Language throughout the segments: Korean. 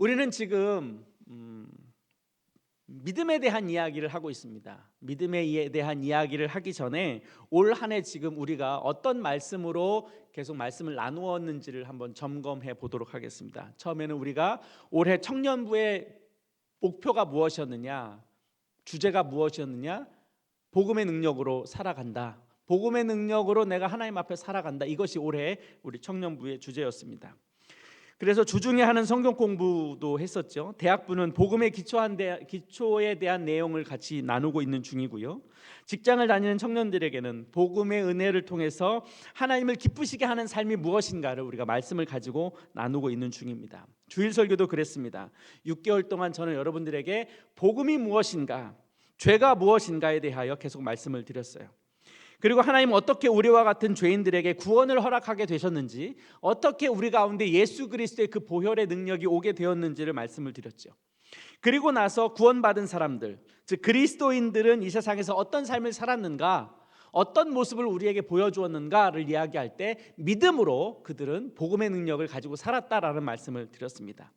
우리는 지금 믿음에 대한 이야기를 하고 있습니다. 믿음에 대한 이야기를 하기 전에 올 한 해 지금 우리가 어떤 말씀으로 계속 말씀을 나누었는지를 한번 점검해 보도록 하겠습니다. 처음에는 우리가 올해 청년부의 목표가 무엇이었느냐, 주제가 무엇이었느냐, 복음의 능력으로 살아간다. 복음의 능력으로 내가 하나님 앞에 살아간다. 이것이 올해 우리 청년부의 주제였습니다. 그래서 주중에 하는 성경 공부도 했었죠. 대학부는 복음의 기초에 대한 내용을 같이 나누고 있는 중이고요. 직장을 다니는 청년들에게는 복음의 은혜를 통해서 하나님을 기쁘시게 하는 삶이 무엇인가를 우리가 말씀을 가지고 나누고 있는 중입니다. 주일 설교도 그랬습니다. 6개월 동안 저는 여러분들에게 복음이 무엇인가, 죄가 무엇인가에 대하여 계속 말씀을 드렸어요. 그리고 하나님은 어떻게 우리와 같은 죄인들에게 구원을 허락하게 되셨는지, 어떻게 우리 가운데 예수 그리스도의 그 보혈의 능력이 오게 되었는지를 말씀을 드렸죠. 그리고 나서 구원받은 사람들, 즉 그리스도인들은 이 세상에서 어떤 삶을 살았는가, 어떤 모습을 우리에게 보여주었는가를 이야기할 때 믿음으로 그들은 복음의 능력을 가지고 살았다라는 말씀을 드렸습니다.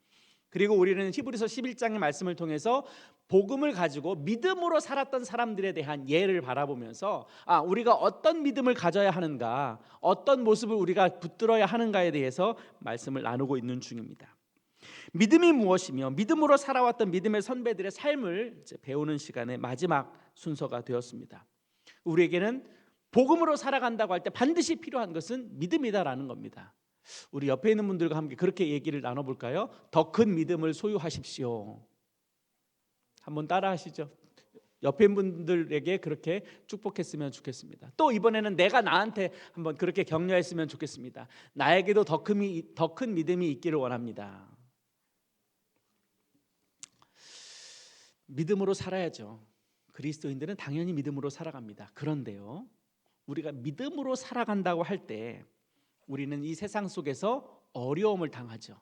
그리고 우리는 히브리서 11장의 말씀을 통해서 복음을 가지고 믿음으로 살았던 사람들에 대한 예를 바라보면서 우리가 어떤 믿음을 가져야 하는가, 어떤 모습을 우리가 붙들어야 하는가에 대해서 말씀을 나누고 있는 중입니다. 믿음이 무엇이며 믿음으로 살아왔던 믿음의 선배들의 삶을 배우는 시간의 마지막 순서가 되었습니다. 우리에게는 복음으로 살아간다고 할 때 반드시 필요한 것은 믿음이다라는 겁니다. 우리 옆에 있는 분들과 함께 그렇게 얘기를 나눠볼까요? 더 큰 믿음을 소유하십시오. 한번 따라 하시죠. 옆에 있는 분들에게 그렇게 축복했으면 좋겠습니다. 또 이번에는 내가 나한테 한번 그렇게 격려했으면 좋겠습니다. 나에게도 더 큰 믿음이 있기를 원합니다. 믿음으로 살아야죠. 그리스도인들은 당연히 믿음으로 살아갑니다. 그런데요, 우리가 믿음으로 살아간다고 할 때 우리는 이 세상 속에서 어려움을 당하죠.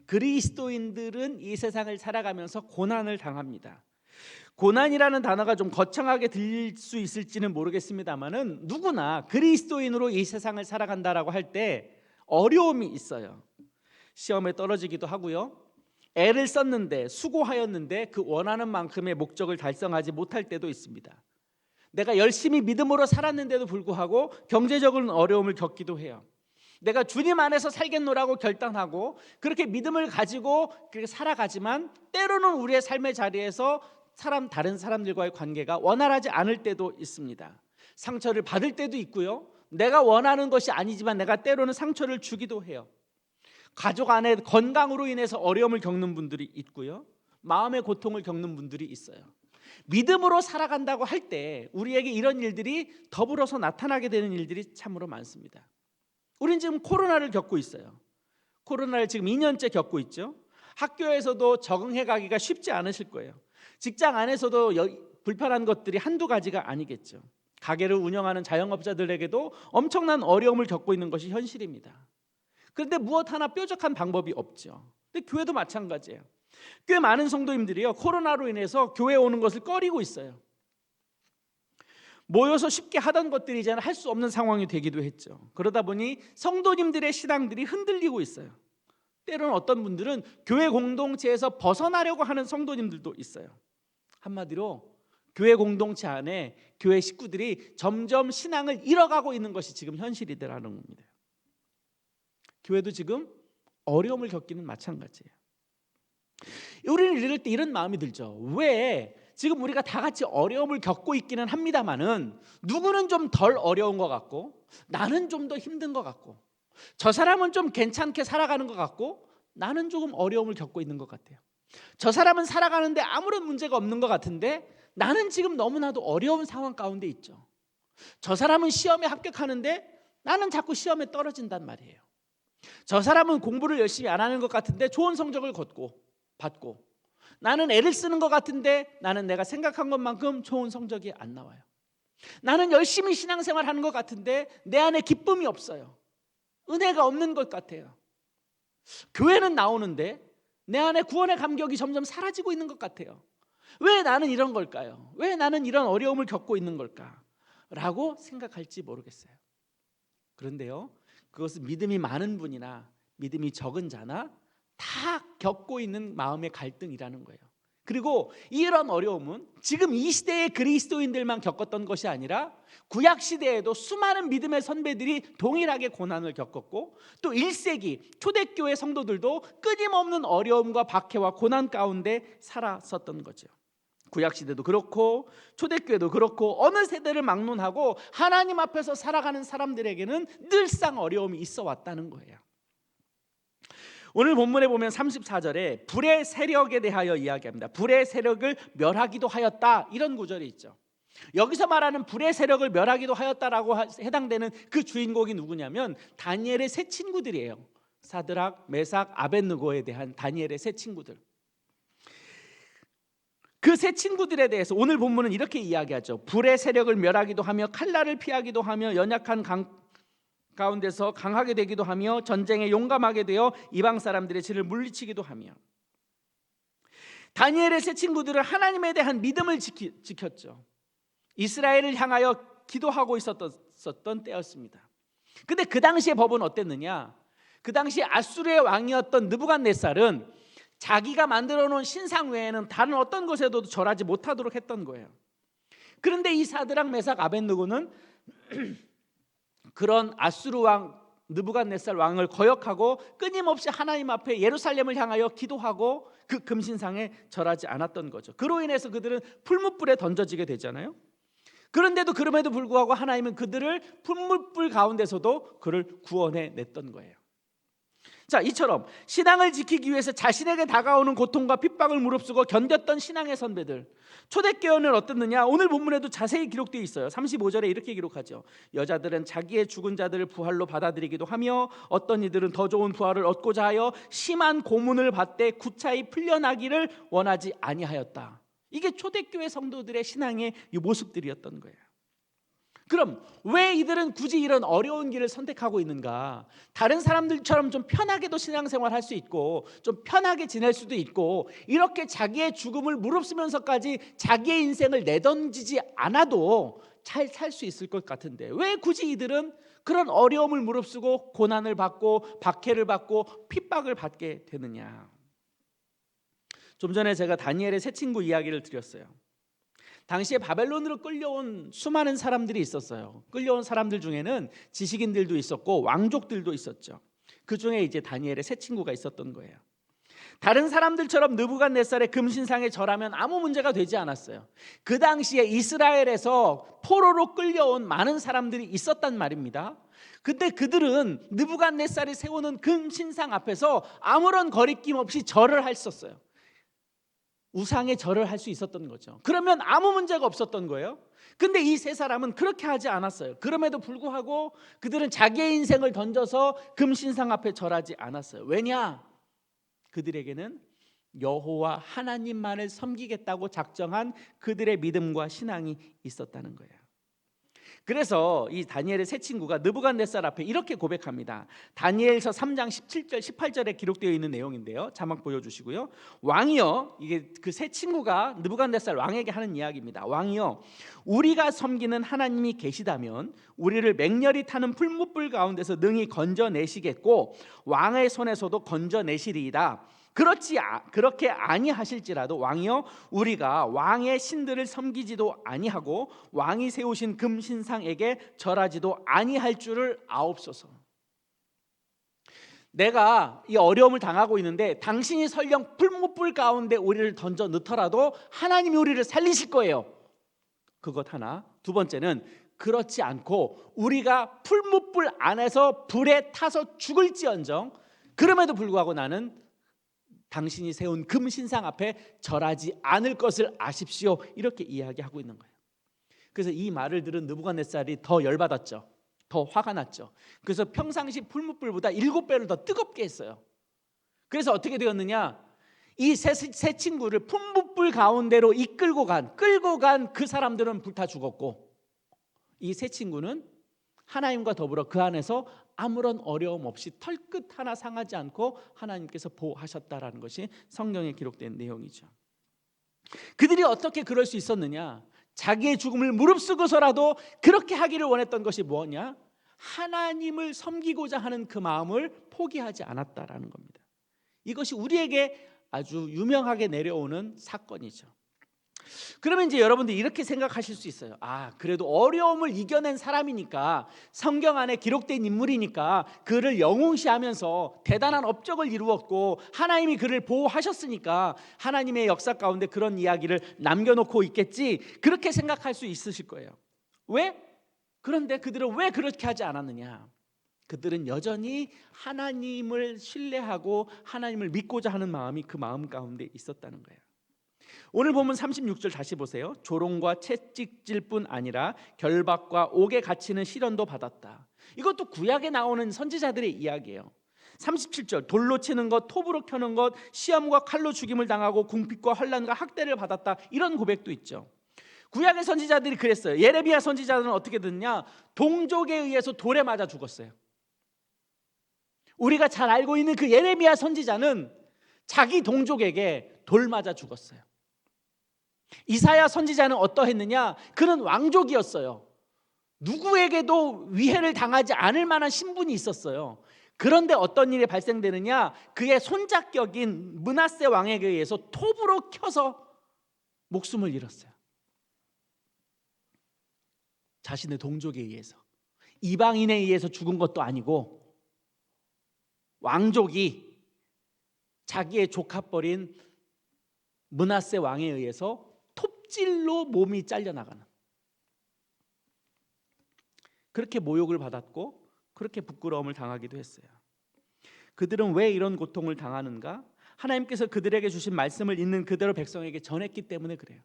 그리스도인들은 이 세상을 살아가면서 고난을 당합니다. 고난이라는 단어가 좀 거창하게 들릴 수 있을지는 모르겠습니다만은 누구나 그리스도인으로 이 세상을 살아간다라고 할 때 어려움이 있어요. 시험에 떨어지기도 하고요. 애를 썼는데, 수고하였는데 그 원하는 만큼의 목적을 달성하지 못할 때도 있습니다. 내가 열심히 믿음으로 살았는데도 불구하고 경제적인 어려움을 겪기도 해요. 내가 주님 안에서 살겠노라고 결단하고 그렇게 믿음을 가지고 그렇게 살아가지만 때로는 우리의 삶의 자리에서 다른 사람들과의 관계가 원활하지 않을 때도 있습니다. 상처를 받을 때도 있고요. 내가 원하는 것이 아니지만 내가 때로는 상처를 주기도 해요. 가족 안에 건강으로 인해서 어려움을 겪는 분들이 있고요. 마음의 고통을 겪는 분들이 있어요. 믿음으로 살아간다고 할 때 우리에게 이런 일들이 더불어서 나타나게 되는 일들이 참으로 많습니다. 우리는 지금 코로나를 겪고 있어요. 코로나를 지금 2년째 겪고 있죠. 학교에서도 적응해 가기가 쉽지 않으실 거예요. 직장 안에서도 불편한 것들이 한두 가지가 아니겠죠. 가게를 운영하는 자영업자들에게도 엄청난 어려움을 겪고 있는 것이 현실입니다. 그런데 무엇 하나 뾰족한 방법이 없죠. 근데 교회도 마찬가지예요. 꽤 많은 성도님들이요, 코로나로 인해서 교회에 오는 것을 꺼리고 있어요. 모여서 쉽게 하던 것들이 이제는 할 수 없는 상황이 되기도 했죠. 그러다 보니 성도님들의 신앙들이 흔들리고 있어요. 때로는 어떤 분들은 교회 공동체에서 벗어나려고 하는 성도님들도 있어요. 한마디로 교회 공동체 안에 교회 식구들이 점점 신앙을 잃어가고 있는 것이 지금 현실이라는 겁니다. 교회도 지금 어려움을 겪기는 마찬가지예요. 우리는 이럴 때 이런 마음이 들죠. 왜 지금 우리가 다 같이 어려움을 겪고 있기는 합니다만은 누구는 좀 덜 어려운 것 같고 나는 좀 더 힘든 것 같고 저 사람은 좀 괜찮게 살아가는 것 같고 나는 조금 어려움을 겪고 있는 것 같아요. 저 사람은 살아가는데 아무런 문제가 없는 것 같은데 나는 지금 너무나도 어려운 상황 가운데 있죠. 저 사람은 시험에 합격하는데 나는 자꾸 시험에 떨어진단 말이에요. 저 사람은 공부를 열심히 안 하는 것 같은데 좋은 성적을 받고 나는 애를 쓰는 것 같은데 나는 내가 생각한 것만큼 좋은 성적이 안 나와요. 나는 열심히 신앙생활 하는 것 같은데 내 안에 기쁨이 없어요. 은혜가 없는 것 같아요. 교회는 나오는데 내 안에 구원의 감격이 점점 사라지고 있는 것 같아요. 왜 나는 이런 걸까요? 왜 나는 이런 어려움을 겪고 있는 걸까? 라고 생각할지 모르겠어요. 그런데요, 그것은 믿음이 많은 분이나 믿음이 적은 자나 다 겪고 있는 마음의 갈등이라는 거예요. 그리고 이런 어려움은 지금 이 시대의 그리스도인들만 겪었던 것이 아니라 구약 시대에도 수많은 믿음의 선배들이 동일하게 고난을 겪었고, 또 1세기 초대교회 성도들도 끊임없는 어려움과 박해와 고난 가운데 살았었던 거죠. 구약 시대도 그렇고 초대교회도 그렇고 어느 세대를 막론하고 하나님 앞에서 살아가는 사람들에게는 늘상 어려움이 있어 왔다는 거예요. 오늘 본문에 보면 34절에 불의 세력에 대하여 이야기합니다. 불의 세력을 멸하기도 하였다, 이런 구절이 있죠. 여기서 말하는 불의 세력을 멸하기도 하였다라고 해당되는 그 주인공이 누구냐면 다니엘의 세 친구들이에요. 사드락, 메삭, 아벳느고에 대한 다니엘의 세 친구들. 그 세 친구들에 대해서 오늘 본문은 이렇게 이야기하죠. 불의 세력을 멸하기도 하며 칼날을 피하기도 하며 연약한 가운데서 강하게 되기도 하며 전쟁에 용감하게 되어 이방 사람들의 진을 물리치기도 하며. 다니엘의 세 친구들은 하나님에 대한 믿음을 지켰죠. 이스라엘을 향하여 기도하고 있었던 때였습니다. 근데 그 당시의 법은 어땠느냐? 그 당시 아수르의 왕이었던 느부갓네살은 자기가 만들어 놓은 신상 외에는 다른 어떤 것에도 절하지 못하도록 했던 거예요. 그런데 이 사드락, 메삭, 아벳느고는 그런 아수르 왕 느부갓네살 왕을 거역하고 끊임없이 하나님 앞에 예루살렘을 향하여 기도하고 그 금신상에 절하지 않았던 거죠. 그로 인해서 그들은 풀무불에 던져지게 되잖아요. 그런데도 그럼에도 불구하고 하나님은 그들을 풀무불 가운데서도 그를 구원해 냈던 거예요. 자, 이처럼 신앙을 지키기 위해서 자신에게 다가오는 고통과 핍박을 무릅쓰고 견뎠던 신앙의 선배들, 초대교회는 어땠느냐? 오늘 본문에도 자세히 기록되어 있어요. 35절에 이렇게 기록하죠. 여자들은 자기의 죽은 자들을 부활로 받아들이기도 하며 어떤 이들은 더 좋은 부활을 얻고자 하여 심한 고문을 받되 구차히 풀려나기를 원하지 아니하였다. 이게 초대교회 성도들의 신앙의 이 모습들이었던 거예요. 그럼 왜 이들은 굳이 이런 어려운 길을 선택하고 있는가? 다른 사람들처럼 좀 편하게도 신앙생활 할 수 있고 좀 편하게 지낼 수도 있고 이렇게 자기의 죽음을 무릅쓰면서까지 자기의 인생을 내던지지 않아도 잘 살 수 있을 것 같은데 왜 굳이 이들은 그런 어려움을 무릅쓰고 고난을 받고 박해를 받고 핍박을 받게 되느냐? 좀 전에 제가 다니엘의 세 친구 이야기를 드렸어요. 당시에 바벨론으로 끌려온 수많은 사람들이 있었어요. 끌려온 사람들 중에는 지식인들도 있었고 왕족들도 있었죠. 그 중에 이제 다니엘의 세 친구가 있었던 거예요. 다른 사람들처럼 느부갓네살의 금신상에 절하면 아무 문제가 되지 않았어요. 그 당시에 이스라엘에서 포로로 끌려온 많은 사람들이 있었단 말입니다. 근데 그들은 느부갓네살이 세우는 금신상 앞에서 아무런 거리낌 없이 절을 했었어요. 우상의 절을 할 수 있었던 거죠. 그러면 아무 문제가 없었던 거예요. 근데 이 세 사람은 그렇게 하지 않았어요. 그럼에도 불구하고 그들은 자기의 인생을 던져서 금신상 앞에 절하지 않았어요. 왜냐? 그들에게는 여호와 하나님만을 섬기겠다고 작정한 그들의 믿음과 신앙이 있었다는 거예요. 그래서 이 다니엘의 세 친구가 느부갓네살 앞에 이렇게 고백합니다. 다니엘서 3장 17절 18절에 기록되어 있는 내용인데요. 자막 보여주시고요. 왕이여, 이게 그 세 친구가 느부갓네살 왕에게 하는 이야기입니다. 왕이여, 우리가 섬기는 하나님이 계시다면 우리를 맹렬히 타는 풀무불 가운데서 능히 건져내시겠고 왕의 손에서도 건져내시리이다. 그렇게 아니하실지라도 왕이여, 우리가 왕의 신들을 섬기지도 아니하고 왕이 세우신 금신상에게 절하지도 아니할 줄을 아옵소서. 내가 이 어려움을 당하고 있는데 당신이 설령 풀무불 가운데 우리를 던져 넣더라도 하나님이 우리를 살리실 거예요. 그것 하나. 두 번째는 그렇지 않고 우리가 풀무불 안에서 불에 타서 죽을지언정 그럼에도 불구하고 나는 당신이 세운 금신상 앞에 절하지 않을 것을 아십시오. 이렇게 이야기하고 있는 거예요. 그래서 이 말을 들은 느부갓네살이 더 열받았죠. 더 화가 났죠. 그래서 평상시 풀무불보다 7배를 더 뜨겁게 했어요. 그래서 어떻게 되었느냐? 이 세 친구를 풀무불 가운데로 끌고 간 그 사람들은 불타 죽었고 이 세 친구는 하나님과 더불어 그 안에서 아무런 어려움 없이 털끝 하나 상하지 않고 하나님께서 보호하셨다라는 것이 성경에 기록된 내용이죠. 그들이 어떻게 그럴 수 있었느냐? 자기의 죽음을 무릅쓰고서라도 그렇게 하기를 원했던 것이 뭐냐? 하나님을 섬기고자 하는 그 마음을 포기하지 않았다라는 겁니다. 이것이 우리에게 아주 유명하게 내려오는 사건이죠. 그러면 이제 여러분들이 이렇게 생각하실 수 있어요. 그래도 어려움을 이겨낸 사람이니까, 성경 안에 기록된 인물이니까 그를 영웅시하면서 대단한 업적을 이루었고 하나님이 그를 보호하셨으니까 하나님의 역사 가운데 그런 이야기를 남겨놓고 있겠지, 그렇게 생각할 수 있으실 거예요. 왜? 그런데 그들은 왜 그렇게 하지 않았느냐? 그들은 여전히 하나님을 신뢰하고 하나님을 믿고자 하는 마음이 그 마음 가운데 있었다는 거예요. 오늘 보면 36절 다시 보세요. 조롱과 채찍질뿐 아니라 결박과 옥에 갇히는 시련도 받았다. 이것도 구약에 나오는 선지자들의 이야기예요. 37절 돌로 치는 것, 톱으로 켜는 것, 시험과 칼로 죽임을 당하고 궁핍과 환난과 학대를 받았다. 이런 고백도 있죠. 구약의 선지자들이 그랬어요. 예레미야 선지자는 어떻게 됐냐? 동족에 의해서 돌에 맞아 죽었어요. 우리가 잘 알고 있는 그 예레미야 선지자는 자기 동족에게 돌 맞아 죽었어요. 이사야 선지자는 어떠했느냐? 그는 왕족이었어요. 누구에게도 위해를 당하지 않을 만한 신분이 있었어요. 그런데 어떤 일이 발생되느냐? 그의 손자격인 므낫세 왕에게 의해서 톱으로 켜서 목숨을 잃었어요. 자신의 동족에 의해서, 이방인에 의해서 죽은 것도 아니고 왕족이 자기의 조카뻘인 므낫세 왕에 의해서 톱질로 몸이 잘려나가는, 그렇게 모욕을 받았고 그렇게 부끄러움을 당하기도 했어요. 그들은 왜 이런 고통을 당하는가? 하나님께서 그들에게 주신 말씀을 있는 그대로 백성에게 전했기 때문에 그래요.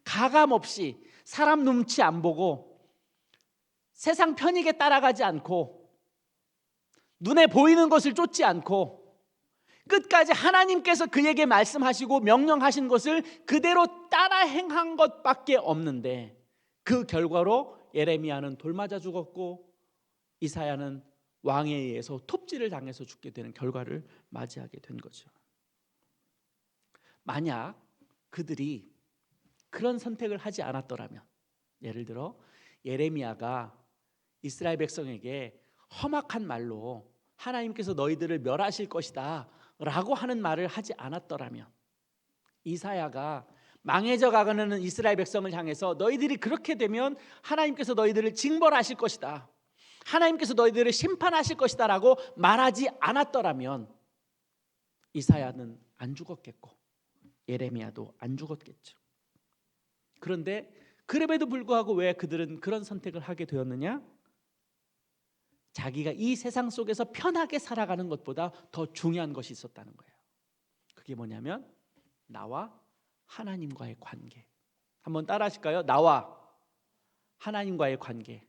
가감없이 사람 눈치 안 보고 세상 편익에 따라가지 않고 눈에 보이는 것을 쫓지 않고 끝까지 하나님께서 그에게 말씀하시고 명령하신 것을 그대로 따라 행한 것밖에 없는데, 그 결과로 예레미야는 돌 맞아 죽었고 이사야는 왕에 의해서 톱질을 당해서 죽게 되는 결과를 맞이하게 된 거죠. 만약 그들이 그런 선택을 하지 않았더라면, 예를 들어 예레미야가 이스라엘 백성에게 험악한 말로 하나님께서 너희들을 멸하실 것이다 라고 하는 말을 하지 않았더라면, 이사야가 망해져 가는 이스라엘 백성을 향해서 너희들이 그렇게 되면 하나님께서 너희들을 징벌하실 것이다, 하나님께서 너희들을 심판하실 것이다 라고 말하지 않았더라면 이사야는 안 죽었겠고 예레미야도 안 죽었겠죠. 그런데 그럼에도 불구하고 왜 그들은 그런 선택을 하게 되었느냐? 자기가 이 세상 속에서 편하게 살아가는 것보다 더 중요한 것이 있었다는 거예요. 그게 뭐냐면 나와 하나님과의 관계. 한번 따라 하실까요? 나와 하나님과의 관계.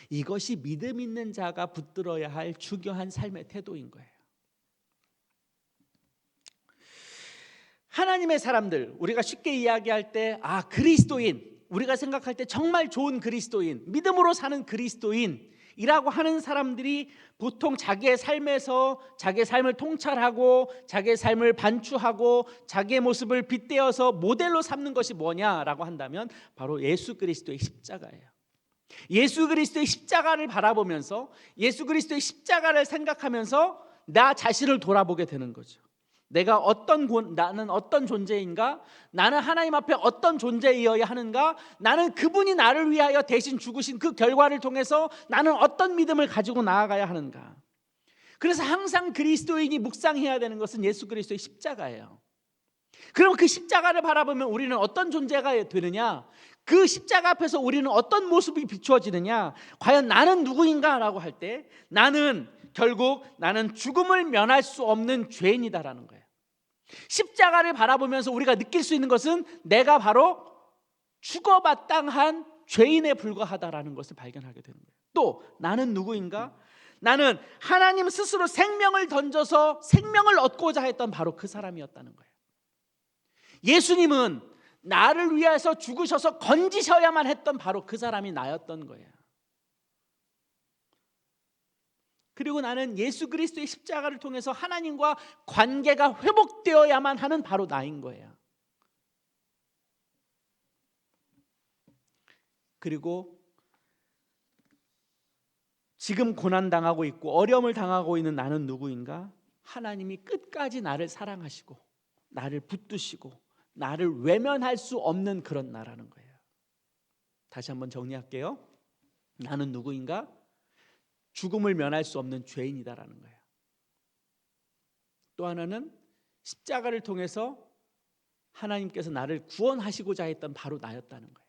이것이 믿음 있는 자가 붙들어야 할 중요한 삶의 태도인 거예요. 하나님의 사람들, 우리가 쉽게 이야기할 때 그리스도인, 우리가 생각할 때 정말 좋은 그리스도인, 믿음으로 사는 그리스도인이라고 하는 사람들이 보통 자기의 삶에서 자기의 삶을 통찰하고 자기의 삶을 반추하고 자기의 모습을 빗대어서 모델로 삼는 것이 뭐냐라고 한다면 바로 예수 그리스도의 십자가예요. 예수 그리스도의 십자가를 바라보면서 예수 그리스도의 십자가를 생각하면서 나 자신을 돌아보게 되는 거죠. 나는 어떤 존재인가? 나는 하나님 앞에 어떤 존재이어야 하는가? 나는 그분이 나를 위하여 대신 죽으신 그 결과를 통해서 나는 어떤 믿음을 가지고 나아가야 하는가? 그래서 항상 그리스도인이 묵상해야 되는 것은 예수 그리스도의 십자가예요. 그럼 그 십자가를 바라보면 우리는 어떤 존재가 되느냐? 그 십자가 앞에서 우리는 어떤 모습이 비추어지느냐? 과연 나는 누구인가? 라고 할 때 결국 나는 죽음을 면할 수 없는 죄인이다라는 거예요. 십자가를 바라보면서 우리가 느낄 수 있는 것은 내가 바로 죽어마땅한 죄인에 불과하다라는 것을 발견하게 되는 거예요. 또 나는 누구인가? 나는 하나님 스스로 생명을 던져서 생명을 얻고자 했던 바로 그 사람이었다는 거예요. 예수님은 나를 위해서 죽으셔서 건지셔야만 했던 바로 그 사람이 나였던 거예요. 그리고 나는 예수 그리스도의 십자가를 통해서 하나님과 관계가 회복되어야만 하는 바로 나인 거예요. 그리고 지금 고난당하고 있고 어려움을 당하고 있는 나는 누구인가? 하나님이 끝까지 나를 사랑하시고 나를 붙드시고 나를 외면할 수 없는 그런 나라는 거예요. 다시 한번 정리할게요. 나는 누구인가? 죽음을 면할 수 없는 죄인이다라는 거예요. 또 하나는 십자가를 통해서 하나님께서 나를 구원하시고자 했던 바로 나였다는 거예요.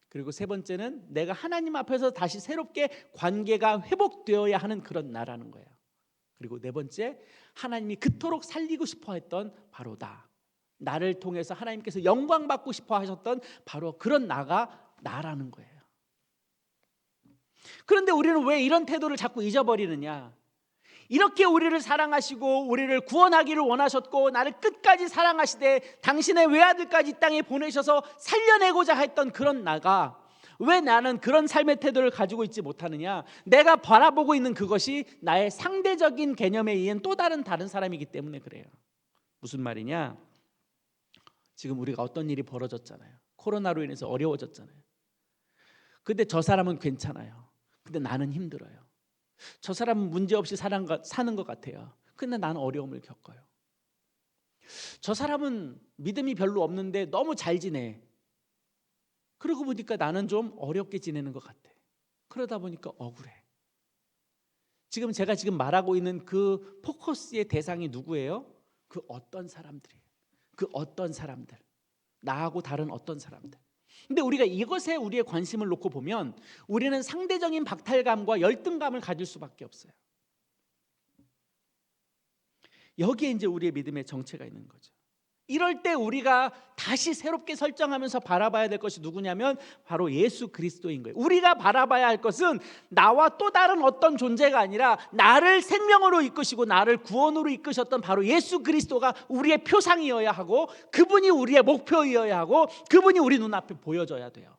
그리고 세 번째는 내가 하나님 앞에서 다시 새롭게 관계가 회복되어야 하는 그런 나라는 거예요. 그리고 네 번째, 하나님이 그토록 살리고 싶어 했던 바로 나를 통해서 하나님께서 영광 받고 싶어 하셨던 바로 그런 나라는 거예요. 그런데 우리는 왜 이런 태도를 자꾸 잊어버리느냐? 이렇게 우리를 사랑하시고 우리를 구원하기를 원하셨고 나를 끝까지 사랑하시되 당신의 외아들까지 이 땅에 보내셔서 살려내고자 했던 그런 나가 왜 나는 그런 삶의 태도를 가지고 있지 못하느냐? 내가 바라보고 있는 그것이 나의 상대적인 개념에 의한 또 다른 사람이기 때문에 그래요. 무슨 말이냐? 지금 우리가 어떤 일이 벌어졌잖아요. 코로나로 인해서 어려워졌잖아요. 근데 저 사람은 괜찮아요. 근데 나는 힘들어요. 저 사람은 문제없이 사는 것 같아요. 근데 나는 어려움을 겪어요. 저 사람은 믿음이 별로 없는데 너무 잘 지내. 그러고 보니까 나는 좀 어렵게 지내는 것 같아. 그러다 보니까 억울해. 제가 지금 말하고 있는 그 포커스의 대상이 누구예요? 그 어떤 사람들이에요. 그 어떤 사람들. 나하고 다른 어떤 사람들. 근데 우리가 이것에 우리의 관심을 놓고 보면 우리는 상대적인 박탈감과 열등감을 가질 수밖에 없어요. 여기에 이제 우리의 믿음의 정체가 있는 거죠. 이럴 때 우리가 다시 새롭게 설정하면서 바라봐야 될 것이 누구냐면 바로 예수 그리스도인 거예요. 우리가 바라봐야 할 것은 나와 또 다른 어떤 존재가 아니라 나를 생명으로 이끄시고 나를 구원으로 이끄셨던 바로 예수 그리스도가 우리의 표상이어야 하고 그분이 우리의 목표이어야 하고 그분이 우리 눈앞에 보여져야 돼요.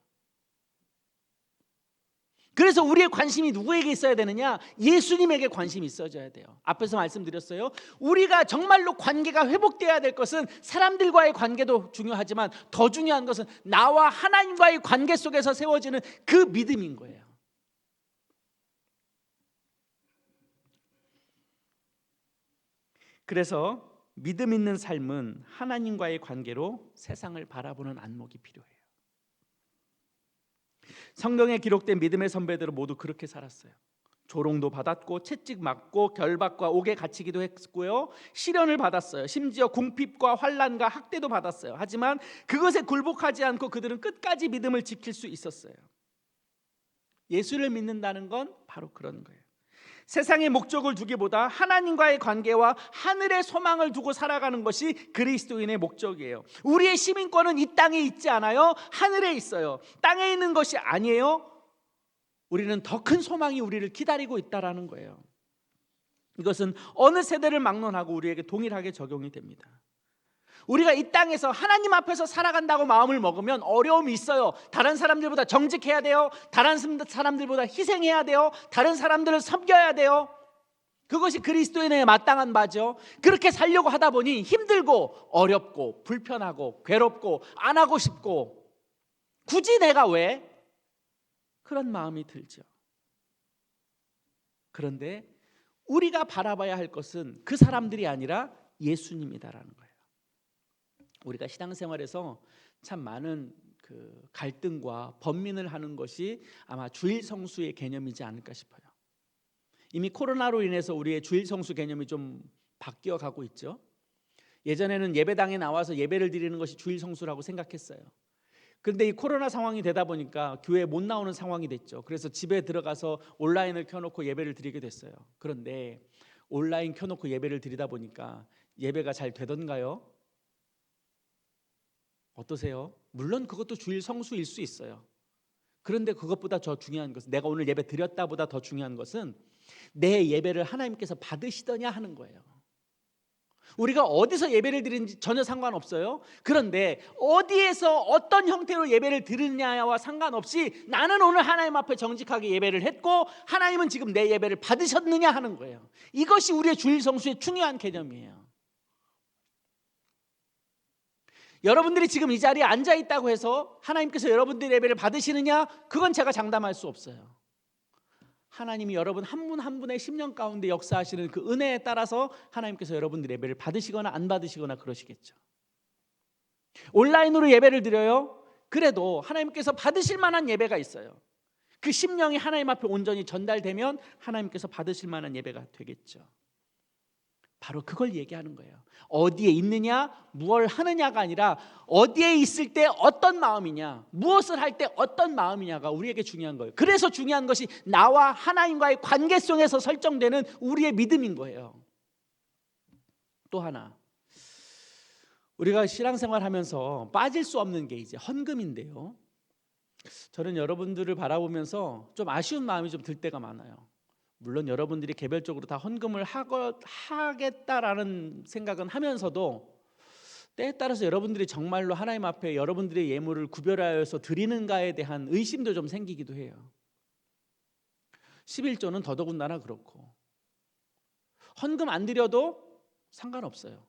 그래서 우리의 관심이 누구에게 있어야 되느냐? 예수님에게 관심이 있어져야 돼요. 앞에서 말씀드렸어요. 우리가 정말로 관계가 회복돼야 될 것은 사람들과의 관계도 중요하지만 더 중요한 것은 나와 하나님과의 관계 속에서 세워지는 그 믿음인 거예요. 그래서 믿음 있는 삶은 하나님과의 관계로 세상을 바라보는 안목이 필요해요. 성경에 기록된 믿음의 선배들은 모두 그렇게 살았어요. 조롱도 받았고 채찍 맞고 결박과 옥에 갇히기도 했고요. 시련을 받았어요. 심지어 궁핍과 환난과 학대도 받았어요. 하지만 그것에 굴복하지 않고 그들은 끝까지 믿음을 지킬 수 있었어요. 예수를 믿는다는 건 바로 그런 거예요. 세상의 목적을 두기보다 하나님과의 관계와 하늘의 소망을 두고 살아가는 것이 그리스도인의 목적이에요. 우리의 시민권은 이 땅에 있지 않아요. 하늘에 있어요. 땅에 있는 것이 아니에요. 우리는 더 큰 소망이 우리를 기다리고 있다라는 거예요. 이것은 어느 세대를 막론하고 우리에게 동일하게 적용이 됩니다. 우리가 이 땅에서 하나님 앞에서 살아간다고 마음을 먹으면 어려움이 있어요. 다른 사람들보다 정직해야 돼요. 다른 사람들보다 희생해야 돼요. 다른 사람들을 섬겨야 돼요. 그것이 그리스도인의 마땅한 바죠. 그렇게 살려고 하다 보니 힘들고 어렵고 불편하고 괴롭고 안 하고 싶고 굳이 내가 왜? 그런 마음이 들죠. 그런데 우리가 바라봐야 할 것은 그 사람들이 아니라 예수님이다라는 거예요. 우리가 신앙생활에서 참 많은 그 갈등과 번민을 하는 것이 아마 주일 성수의 개념이지 않을까 싶어요. 이미 코로나로 인해서 우리의 주일 성수 개념이 좀 바뀌어 가고 있죠. 예전에는 예배당에 나와서 예배를 드리는 것이 주일 성수라고 생각했어요. 그런데 이 코로나 상황이 되다 보니까 교회에 못 나오는 상황이 됐죠. 그래서 집에 들어가서 온라인을 켜놓고 예배를 드리게 됐어요. 그런데 온라인 켜놓고 예배를 드리다 보니까 예배가 잘 되던가요? 어떠세요? 물론 그것도 주일 성수일 수 있어요. 그런데 그것보다 더 중요한 것은 내가 오늘 예배 드렸다보다 더 중요한 것은 내 예배를 하나님께서 받으시더냐 하는 거예요. 우리가 어디서 예배를 드리는지 전혀 상관없어요. 그런데 어디에서 어떤 형태로 예배를 드리느냐와 상관없이 나는 오늘 하나님 앞에 정직하게 예배를 했고 하나님은 지금 내 예배를 받으셨느냐 하는 거예요. 이것이 우리의 주일 성수의 중요한 개념이에요. 여러분들이 지금 이 자리에 앉아 있다고 해서 하나님께서 여러분들의 예배를 받으시느냐? 그건 제가 장담할 수 없어요. 하나님이 여러분 한 분 한 분의 심령 가운데 역사하시는 그 은혜에 따라서 하나님께서 여러분들 예배를 받으시거나 안 받으시거나 그러시겠죠. 온라인으로 예배를 드려요. 그래도 하나님께서 받으실 만한 예배가 있어요. 그 심령이 하나님 앞에 온전히 전달되면 하나님께서 받으실 만한 예배가 되겠죠. 바로 그걸 얘기하는 거예요. 어디에 있느냐, 무엇을 하느냐가 아니라 어디에 있을 때 어떤 마음이냐, 무엇을 할 때 어떤 마음이냐가 우리에게 중요한 거예요. 그래서 중요한 것이 나와 하나님과의 관계성에서 설정되는 우리의 믿음인 거예요. 또 하나, 우리가 신앙생활 하면서 빠질 수 없는 게 이제 헌금인데요. 저는 여러분들을 바라보면서 좀 아쉬운 마음이 좀 들 때가 많아요. 물론 여러분들이 개별적으로 다 헌금을 하겠다라는 생각은 하면서도 때에 따라서 여러분들이 정말로 하나님 앞에 여러분들의 예물을 구별하여서 드리는가에 대한 의심도 좀 생기기도 해요. 11조는 더더군다나 그렇고, 헌금 안 드려도 상관없어요.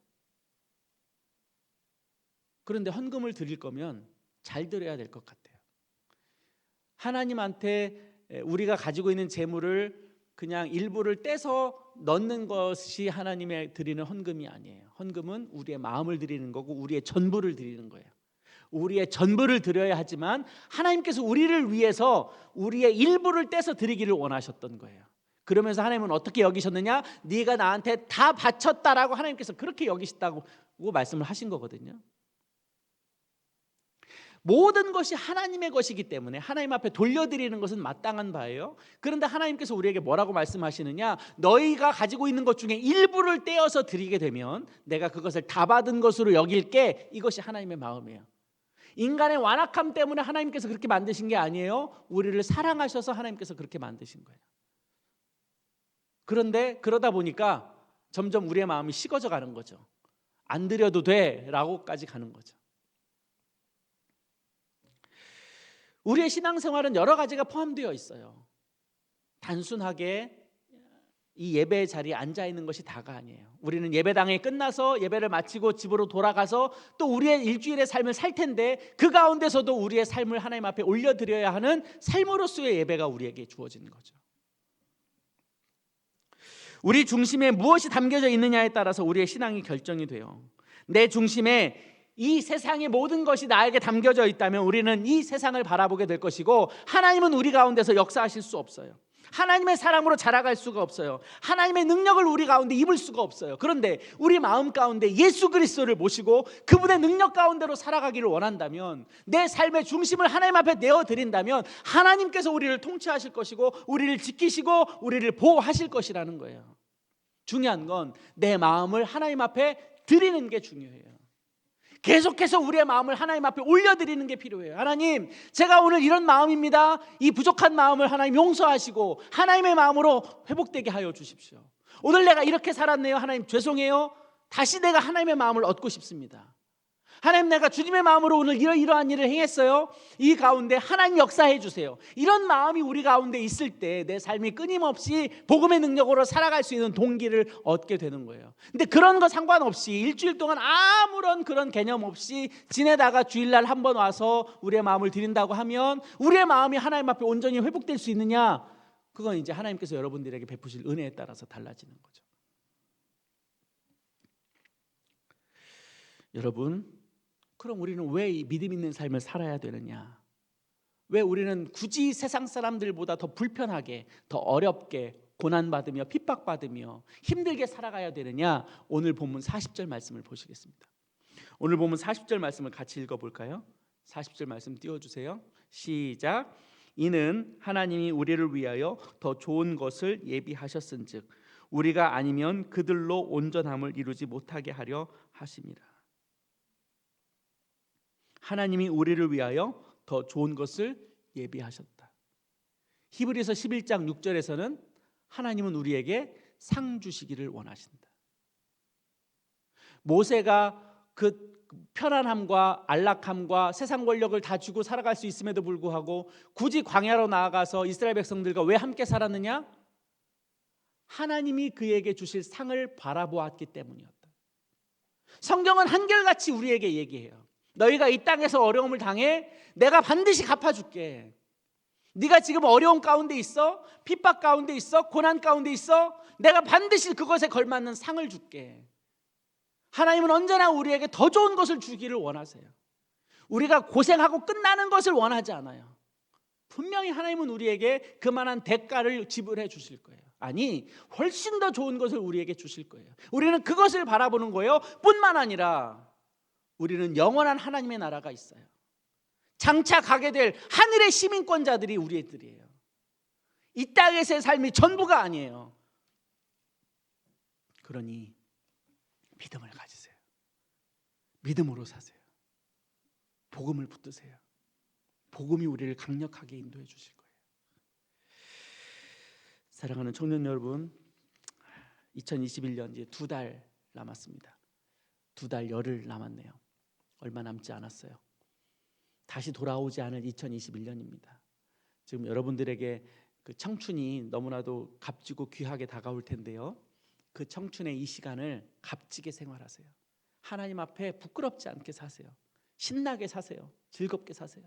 그런데 헌금을 드릴 거면 잘 드려야 될 것 같아요. 하나님한테 우리가 가지고 있는 재물을 그냥 일부를 떼서 넣는 것이 하나님의 드리는 헌금이 아니에요. 헌금은 우리의 마음을 드리는 거고 우리의 전부를 드리는 거예요. 우리의 전부를 드려야 하지만 하나님께서 우리를 위해서 우리의 일부를 떼서 드리기를 원하셨던 거예요. 그러면서 하나님은 어떻게 여기셨느냐? 네가 나한테 다 바쳤다라고 하나님께서 그렇게 여기셨다고 말씀을 하신 거거든요. 모든 것이 하나님의 것이기 때문에 하나님 앞에 돌려드리는 것은 마땅한 바예요. 그런데 하나님께서 우리에게 뭐라고 말씀하시느냐? 너희가 가지고 있는 것 중에 일부를 떼어서 드리게 되면 내가 그것을 다 받은 것으로 여길게. 이것이 하나님의 마음이에요. 인간의 완악함 때문에 하나님께서 그렇게 만드신 게 아니에요. 우리를 사랑하셔서 하나님께서 그렇게 만드신 거예요. 그런데 그러다 보니까 점점 우리의 마음이 식어져 가는 거죠. 안 드려도 돼 라고까지 가는 거죠. 우리의 신앙생활은 여러 가지가 포함되어 있어요. 단순하게 이 예배 자리에 앉아 있는 것이 다가 아니에요. 우리는 예배당에 끝나서 예배를 마치고 집으로 돌아가서 또 우리의 일주일의 삶을 살 텐데 그 가운데서도 우리의 삶을 하나님 앞에 올려드려야 하는 삶으로서의 예배가 우리에게 주어지는 거죠. 우리 중심에 무엇이 담겨져 있느냐에 따라서 우리의 신앙이 결정이 돼요. 내 중심에 이 세상의 모든 것이 나에게 담겨져 있다면 우리는 이 세상을 바라보게 될 것이고, 하나님은 우리 가운데서 역사하실 수 없어요. 하나님의 사랑으로 자라갈 수가 없어요. 하나님의 능력을 우리 가운데 입을 수가 없어요. 그런데 우리 마음 가운데 예수 그리스도를 모시고 그분의 능력 가운데로 살아가기를 원한다면, 내 삶의 중심을 하나님 앞에 내어드린다면 하나님께서 우리를 통치하실 것이고 우리를 지키시고 우리를 보호하실 것이라는 거예요. 중요한 건 내 마음을 하나님 앞에 드리는 게 중요해요. 계속해서 우리의 마음을 하나님 앞에 올려드리는 게 필요해요. 하나님, 제가 오늘 이런 마음입니다. 이 부족한 마음을 하나님 용서하시고 하나님의 마음으로 회복되게 하여 주십시오. 오늘 내가 이렇게 살았네요. 하나님 죄송해요. 다시 내가 하나님의 마음을 얻고 싶습니다. 하나님, 내가 주님의 마음으로 오늘 이러한 일을 행했어요. 이 가운데 하나님 역사해 주세요. 이런 마음이 우리 가운데 있을 때 내 삶이 끊임없이 복음의 능력으로 살아갈 수 있는 동기를 얻게 되는 거예요. 근데 그런 거 상관없이 일주일 동안 아무런 그런 개념 없이 지내다가 주일날 한번 와서 우리의 마음을 드린다고 하면 우리의 마음이 하나님 앞에 온전히 회복될 수 있느냐? 그건 이제 하나님께서 여러분들에게 베푸실 은혜에 따라서 달라지는 거죠. 여러분, 그럼 우리는 왜 이 믿음 있는 삶을 살아야 되느냐? 왜 우리는 굳이 세상 사람들보다 더 불편하게, 더 어렵게 고난받으며 핍박받으며 힘들게 살아가야 되느냐? 오늘 본문 40절 말씀을 보시겠습니다. 오늘 본문 40절 말씀을 같이 읽어볼까요? 40절 말씀 띄워주세요. 시작. 이는 하나님이 우리를 위하여 더 좋은 것을 예비하셨은즉 우리가 아니면 그들로 온전함을 이루지 못하게 하려 하심이라. 하나님이 우리를 위하여 더 좋은 것을 예비하셨다. 히브리서 11장 6절에서는 하나님은 우리에게 상 주시기를 원하신다. 모세가 그 편안함과 안락함과 세상 권력을 다 주고 살아갈 수 있음에도 불구하고 굳이 광야로 나아가서 이스라엘 백성들과 왜 함께 살았느냐? 하나님이 그에게 주실 상을 바라보았기 때문이었다. 성경은 한결같이 우리에게 얘기해요. 너희가 이 땅에서 어려움을 당해 내가 반드시 갚아줄게. 네가 지금 어려운 가운데 있어? 핍박 가운데 있어? 고난 가운데 있어? 내가 반드시 그것에 걸맞는 상을 줄게. 하나님은 언제나 우리에게 더 좋은 것을 주기를 원하세요. 우리가 고생하고 끝나는 것을 원하지 않아요. 분명히 하나님은 우리에게 그만한 대가를 지불해 주실 거예요. 아니, 훨씬 더 좋은 것을 우리에게 주실 거예요. 우리는 그것을 바라보는 거예요. 뿐만 아니라 우리는 영원한 하나님의 나라가 있어요. 장차 가게 될 하늘의 시민권자들이 우리들이에요. 이 땅에서의 삶이 전부가 아니에요. 그러니 믿음을 가지세요. 믿음으로 사세요. 복음을 붙드세요. 복음이 우리를 강력하게 인도해 주실 거예요. 사랑하는 청년 여러분, 2021년 이제 2달 남았습니다. 2달 열흘 남았네요. 얼마 남지 않았어요. 다시 돌아오지 않을 2021년입니다. 지금 여러분들에게 그 청춘이 너무나도 값지고 귀하게 다가올 텐데요. 그 청춘의 이 시간을 값지게 생활하세요. 하나님 앞에 부끄럽지 않게 사세요. 신나게 사세요. 즐겁게 사세요.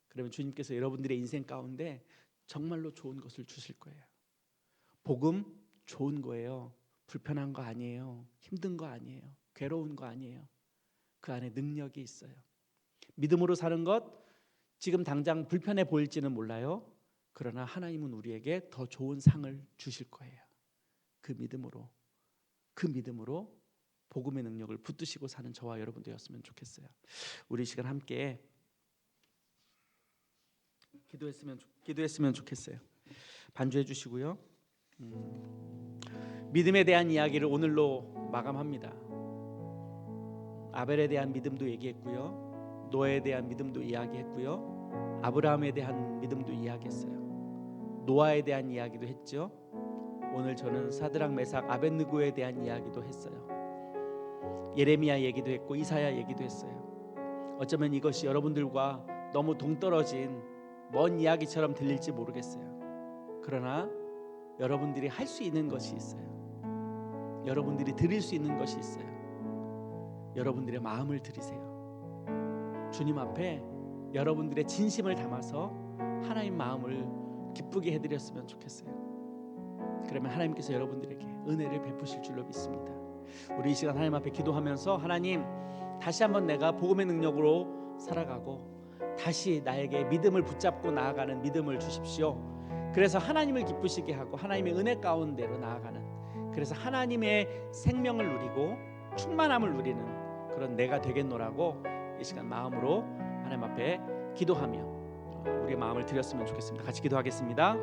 그러면 주님께서 여러분들의 인생 가운데 정말로 좋은 것을 주실 거예요. 복음 좋은 거예요. 불편한 거 아니에요. 힘든 거 아니에요. 괴로운 거 아니에요. 그 안에 능력이 있어요. 믿음으로 사는 것 지금 당장 불편해 보일지는 몰라요. 그러나 하나님은 우리에게 더 좋은 상을 주실 거예요. 그 믿음으로 복음의 능력을 붙드시고 사는 저와 여러분 되었으면 좋겠어요. 우리 시간 함께 기도했으면 좋겠어요. 반주해 주시고요. 믿음에 대한 이야기를 오늘로 마감합니다. 아벨에 대한 믿음도 얘기했고요. 노아에 대한 믿음도 이야기했고요. 아브라함에 대한 믿음도 이야기했어요. 노아에 대한 이야기도 했죠. 오늘 저는 사드락 메삭 아벳느고에 대한 이야기도 했어요. 예레미야 얘기도 했고 이사야 얘기도 했어요. 어쩌면 이것이 여러분들과 너무 동떨어진 먼 이야기처럼 들릴지 모르겠어요. 그러나 여러분들이 할 수 있는 것이 있어요. 여러분들이 드릴 수 있는 것이 있어요. 여러분들의 마음을 드리세요. 주님 앞에 여러분들의 진심을 담아서 하나님 마음을 기쁘게 해드렸으면 좋겠어요. 그러면 하나님께서 여러분들에게 은혜를 베푸실 줄로 믿습니다. 우리 이 시간 하나님 앞에 기도하면서 하나님, 다시 한번 내가 복음의 능력으로 살아가고 다시 나에게 믿음을 붙잡고 나아가는 믿음을 주십시오. 그래서 하나님을 기쁘시게 하고 하나님의 은혜 가운데로 나아가는, 그래서 하나님의 생명을 누리고 충만함을 누리는 그런 내가 되겠노라고 이 시간 마음으로 하나님 앞에 기도하며 우리의 마음을 드렸으면 좋겠습니다. 같이 기도하겠습니다.